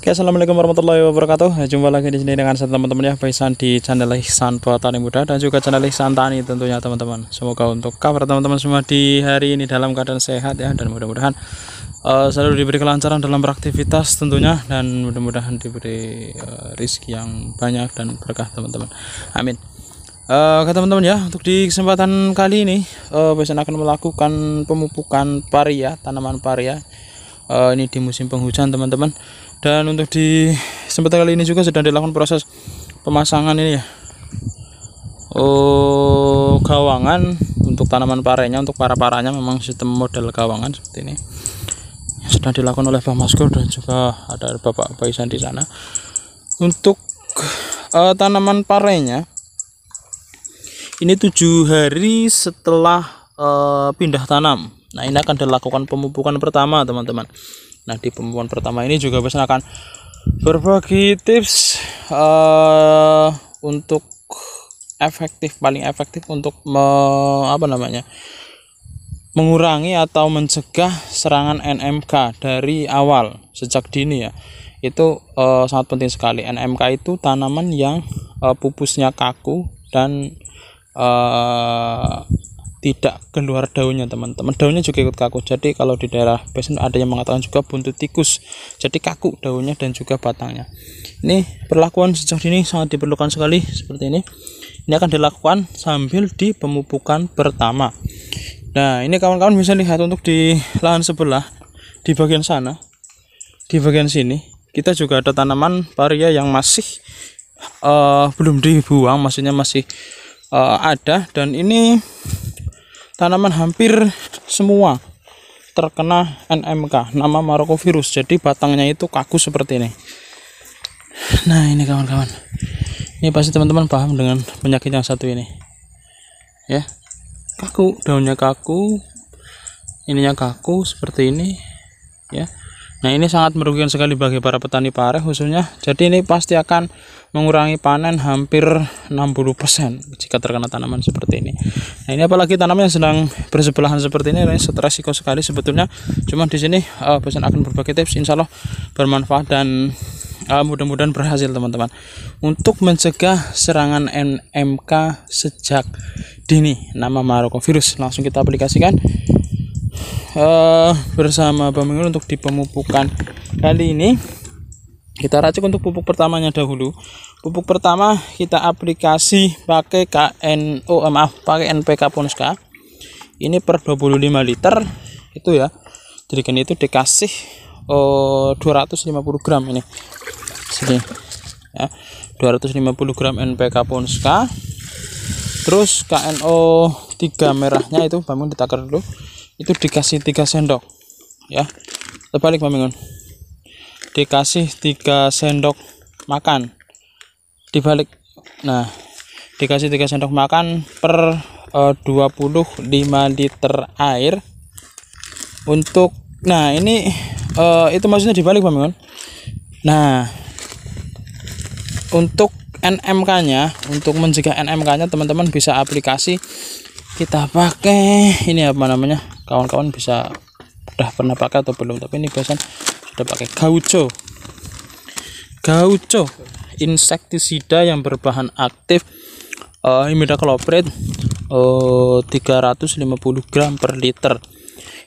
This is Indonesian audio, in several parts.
Oke, assalamualaikum warahmatullahi wabarakatuh. Jumpa lagi di sini dengan saya teman-teman ya, Paisan di channel Ihsan Petani Muda dan juga channel Ihsan Tani tentunya teman-teman. Semoga untuk kabar teman-teman semua di hari ini dalam keadaan sehat ya, dan mudah-mudahan selalu diberi kelancaran dalam beraktivitas tentunya, dan mudah-mudahan diberi rezeki yang banyak dan berkah teman-teman. Amin. Oke teman-teman ya, untuk di kesempatan kali ini Paisan akan melakukan pemupukan paria, tanaman paria. Ini di musim penghujan teman-teman, dan untuk di kesempatan kali ini juga sedang dilakukan proses pemasangan ini ya, gawangan untuk tanaman parenya, untuk para-paranya memang sistem model gawangan seperti ini sedang dilakukan oleh Pak Maskur dan juga ada Bapak Paisan di sana. Untuk tanaman parenya ini 7 hari setelah pindah tanam. Nah, ini akan dilakukan pemupukan pertama teman-teman. Nah, di pemupukan pertama ini juga Paisan akan berbagi tips untuk paling efektif untuk mengurangi atau mencegah serangan NMK dari awal sejak dini ya. Itu sangat penting sekali. NMK itu tanaman yang pupusnya kaku dan tidak keluar daunnya teman-teman. Daunnya juga ikut kaku. Jadi kalau di daerah Paisan ada yang mengatakan juga buntut tikus. Jadi kaku daunnya dan juga batangnya. Ini perlakuan sejak dini sangat diperlukan sekali seperti ini. Ini akan dilakukan sambil di pemupukan pertama. Nah, ini kawan-kawan bisa lihat untuk di lahan sebelah, di bagian sana, di bagian sini kita juga ada tanaman paria yang masih belum dibuang, maksudnya masih ada, dan ini tanaman hampir semua terkena NMK, nama Maroko virus. Jadi batangnya itu kaku seperti ini. Nah, ini kawan-kawan, ini pasti teman-teman paham dengan penyakit yang satu ini ya. Kaku, daunnya kaku, ininya kaku seperti ini ya. Nah, ini sangat merugikan sekali bagi para petani pare khususnya. Jadi ini pasti akan mengurangi panen hampir 60% jika terkena tanaman seperti ini. Nah, ini apalagi tanaman yang sedang bersebelahan seperti ini, resiko sekali sebetulnya. Cuma di sini Paisan akan berbagi tips, insya Allah bermanfaat dan mudah-mudahan berhasil teman-teman untuk mencegah serangan NMK sejak dini, nama Maroko virus. Langsung kita aplikasikan bersama Bang Minggu untuk di pemupukan kali ini. Kita racik untuk pupuk pertamanya dahulu. Pupuk pertama kita aplikasi pakai pakai NPK Ponska. Ini per 25 liter itu ya. Jadikan itu dikasih 250 gram ini. Sini ya. 250 gram NPK Ponska. Terus KNO 3 merahnya itu Bang ditakar dulu. Itu dikasih 3 sendok ya. Terbalik Bang Mingun, dikasih 3 sendok makan dibalik. Nah, dikasih 3 sendok makan per 25 liter air untuk, nah ini itu maksudnya dibalik Bang Mingun. Nah, untuk NMK nya, untuk mencegah NMK nya teman-teman bisa aplikasi, kita pakai ini apa namanya, kawan-kawan bisa udah pernah pakai atau belum, tapi ini biasanya sudah pakai gaucho insektisida yang berbahan aktif imidacloprid 350 gram per liter.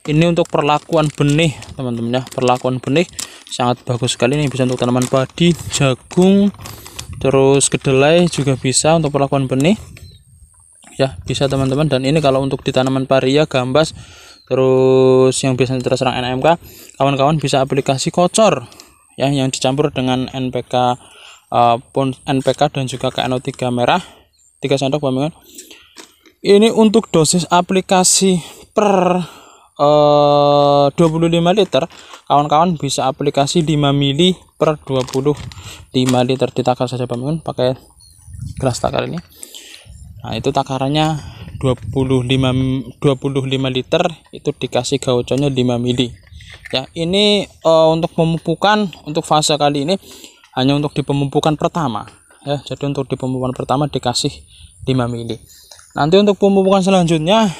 Ini untuk perlakuan benih teman-teman ya, perlakuan benih sangat bagus sekali. Ini bisa untuk tanaman padi, jagung, terus kedelai juga bisa untuk perlakuan benih ya, bisa teman-teman. Dan ini kalau untuk di tanaman paria, gambas, terus yang biasanya terserang NMK, kawan-kawan bisa aplikasi kocor ya, yang dicampur dengan NPK dan juga KNO 3 merah 3 sendok Bang. Ini untuk dosis aplikasi per 25 liter, kawan-kawan bisa aplikasi 5 mili per 25 liter. Ditakar saja Bang pakai gelas takar ini. Nah, itu takarannya 25 liter, itu dikasih gauconya 5 mili ya. Ini untuk pemupukan untuk fase kali ini hanya untuk di pemupukan pertama ya. Jadi untuk di pemupukan pertama dikasih 5 mili. Nanti untuk pemupukan selanjutnya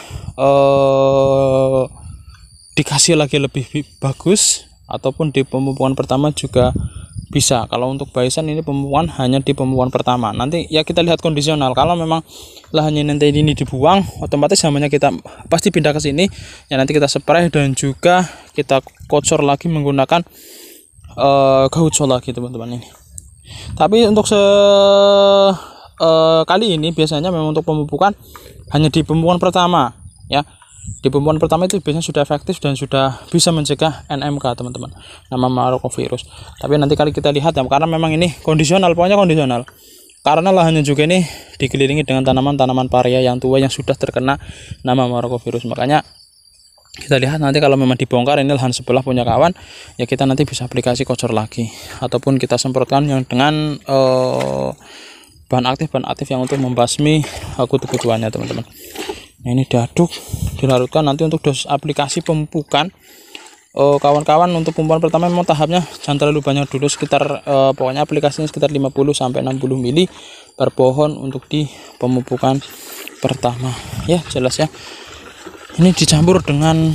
dikasih lagi lebih bagus, ataupun di pemupukan pertama juga bisa. Kalau untuk baisan ini pemupukan hanya di pemupukan pertama. Nanti ya kita lihat kondisional. Kalau memang lahannya nanti ini dibuang, otomatis hamanya kita pasti pindah ke sini. Ya nanti kita spray dan juga kita kocor lagi menggunakan gaucho lagi teman-teman ini. Tapi untuk kali ini biasanya memang untuk pemupukan hanya di pemupukan pertama ya. Di pemupukan pertama itu biasanya sudah efektif dan sudah bisa mencegah NMK teman-teman, nama marokovirus. Tapi nanti kali kita lihat ya, karena memang ini kondisional, pokoknya kondisional. Karena lahannya juga ini dikelilingi dengan tanaman-tanaman paria yang tua yang sudah terkena nama marokovirus. Makanya kita lihat nanti kalau memang dibongkar ini lahan sebelah punya kawan, ya kita nanti bisa aplikasi kocor lagi ataupun kita semprotkan yang dengan bahan aktif yang untuk membasmi kutu-kutuannya teman-teman. Nah, ini diaduk, dilarutkan. Nanti untuk dosis aplikasi pemupukan kawan-kawan untuk pemupukan pertama memang tahapnya jangan terlalu banyak dulu, sekitar pokoknya aplikasinya sekitar 50 sampai 60 mili per pohon untuk di pemupukan pertama ya, jelas ya. Ini dicampur dengan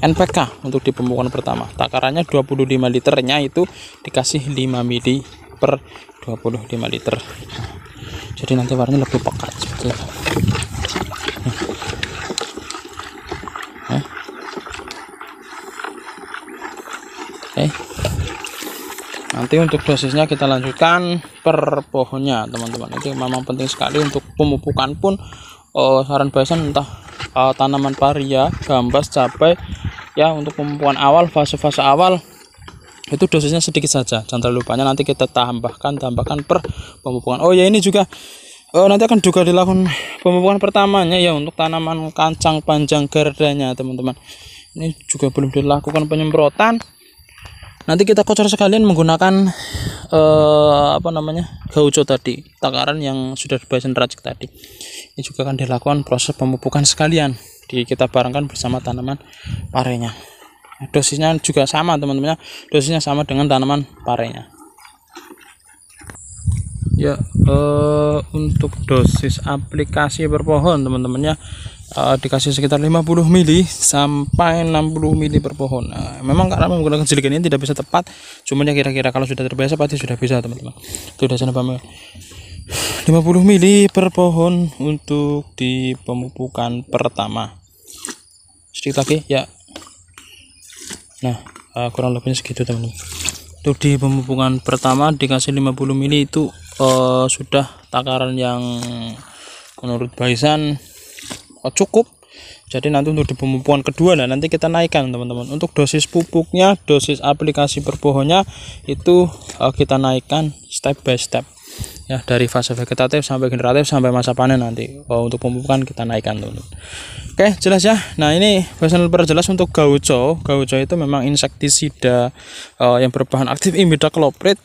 NPK untuk di pemupukan pertama. Takarannya 25 liternya itu dikasih 5 mili per 25 liter. Jadi nanti warnanya lebih pekat seperti itu. Oke. Nanti untuk dosisnya kita lanjutkan per pohonnya teman-teman. Itu memang penting sekali untuk pemupukan pun saran baisan entah tanaman paria, gambas, cabai ya. Untuk pemupukan awal, fase-fase awal itu dosisnya sedikit saja, jangan terlalu banyak. Nanti kita tambahkan per pemupukan. Oh ya, ini juga nanti akan juga dilakukan pemupukan pertamanya ya untuk tanaman kacang panjang gardanya teman-teman. Ini juga belum dilakukan penyemprotan. Nanti kita kocor sekalian menggunakan gaucho tadi, takaran yang sudah dibaisan racik tadi. Ini juga akan dilakukan proses pemupukan sekalian, kita barengkan bersama tanaman parenya. Dosisnya juga sama teman-teman, dosisnya sama dengan tanaman parenya ya. Untuk dosis aplikasi per pohon teman-teman ya, dikasih sekitar 50 mili sampai 60 mili per pohon. Memang karena menggunakan silikon ini tidak bisa tepat, cuma ya kira-kira kalau sudah terbiasa pasti sudah bisa teman-teman. Itu udah sana pamer 50 mili per pohon untuk di pemupukan pertama. Sedikit lagi ya. Nah, kurang lebihnya segitu teman-teman. Untuk di pemupukan pertama dikasih 50 mili itu sudah takaran yang menurut baisan cukup. Jadi nanti untuk di pemupukan kedua, nah nanti kita naikkan teman-teman. Untuk dosis pupuknya, dosis aplikasi per pohonnya itu kita naikkan step by step ya, dari fase vegetatif sampai generatif sampai masa panen nanti. Untuk pemupukan kita naikkan teman-teman. Oke, jelas ya. Nah, ini baisan perjelas untuk gaucho. Gaucho itu memang insektisida yang berbahan aktif imidacloprid.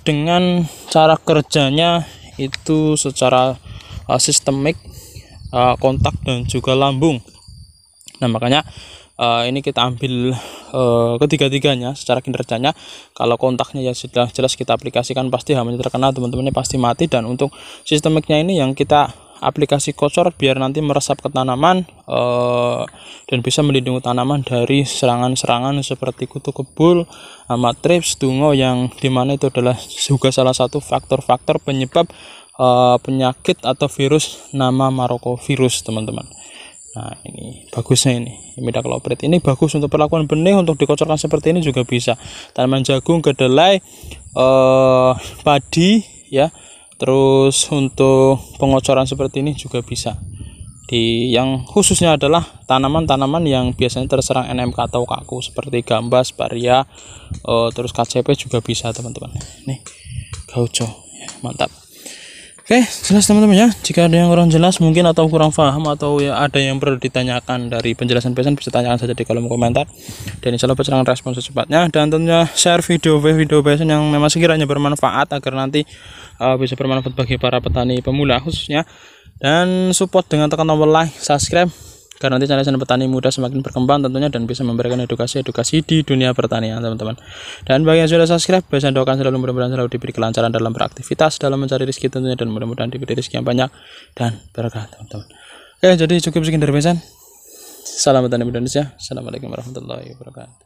Dengan cara kerjanya itu secara sistemik, kontak dan juga lambung. Nah, makanya ini kita ambil ketiga-tiganya secara kinerjanya. Kalau kontaknya ya sudah jelas kita aplikasikan, pasti hama terkena teman-temannya pasti mati. Dan untuk sistemiknya ini yang kita aplikasi kocor biar nanti meresap ke tanaman dan bisa melindungi tanaman dari serangan-serangan seperti kutu kebul, hama trips, dungo, yang dimana itu adalah juga salah satu faktor-faktor penyebab penyakit atau virus nama marokovirus teman-teman. Nah, ini bagusnya ini imidacloprid ini bagus untuk perlakuan benih, untuk dikocorkan seperti ini juga bisa. Tanaman jagung, kedelai, padi ya. Terus untuk pengocoran seperti ini juga bisa. Yang khususnya adalah tanaman-tanaman yang biasanya terserang NMK atau kaku seperti gambas, paria, terus KCP juga bisa teman-teman. Nih gaucho ya, mantap. Oke, jelas teman-teman ya. Jika ada yang kurang jelas mungkin atau kurang paham atau ya ada yang perlu ditanyakan dari penjelasan baisan, bisa tanyakan saja di kolom komentar. Dan insya Allah baisan akan respon secepatnya. Dan tentunya share video baisan yang memang sekiranya bermanfaat agar nanti bisa bermanfaat bagi para petani pemula khususnya. Dan support dengan tekan tombol like, subscribe, karena nanti channel petani muda semakin berkembang tentunya dan bisa memberikan edukasi di dunia pertanian teman-teman. Dan bagi yang sudah subscribe, baisan doakan selalu mudah-mudahan selalu diberi kelancaran dalam beraktivitas, dalam mencari rezeki tentunya, dan mudah-mudahan diberi rezeki yang banyak dan berkah teman-teman. Oke, jadi cukup sekian dari baisan. Salam petani Indonesia. Assalamualaikum warahmatullahi wabarakatuh.